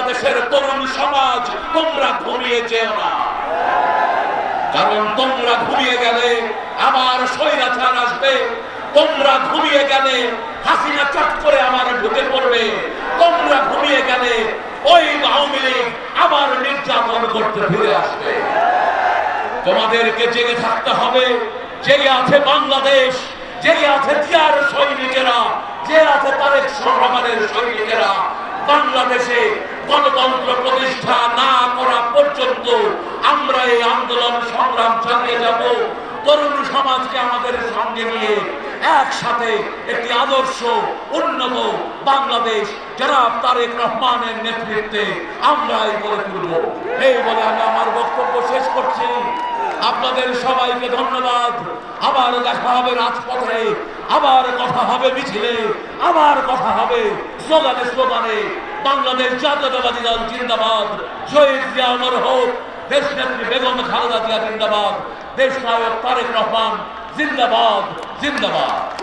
বাংলাদেশের তরুণ সমাজ, তোমরা ঘুমিয়ে যেও না, কারণ তোমরা ঘুমিয়ে গেলে আবার স্বৈরাচার আসবে। তোমরা ঘুমিয়ে গেলে হাসিনা চট করে আবার ঢুকে পড়বে। তোমরা ঘুমিয়ে গেলে ওই আওয়ামী লীগ আবার নির্যাতন করতে ফিরে আসবে। তোমাদেরকে জেগে থাকতে হবে। জেগে আছে বাংলাদেশ, জেগে আছে জিয়ার সৈনিকেরা, যে আছে তারেক রহমানের সৈনিকেরা। বাংলাদেশে গণতন্ত্র প্রতিষ্ঠা না করা পর্যন্ত আমরা এই আন্দোলন সংগ্রাম চালিয়ে যাব। তরুণ সমাজকে আমাদের সঙ্গে নিয়ে একসাথে একটি আদর্শ উন্নত বাংলাদেশ জনাব তারেক রহমানের নেতৃত্বে আমরাই গড়ে তুলব। এই বলে আমি আমার বক্তব্য শেষ করছি। আপনাদের সবাইকে ধন্যবাদ। আবার দেখা হবে রাজপথে, আবার কথা হবে মিছিলে, আবার কথা হবে স্লোগানে স্লোগানে। বাংলাদেশ জাতীয়তাবাদী দল জিন্দাবাদ, শহীদ জিয়া অমর হোক, দেশনেত্রী বেগম খালেদা জিয়া জিন্দাবাদ, দেশনায়ক তারেক রহমান জিন্দাবাদ, জিন্দাবাদ।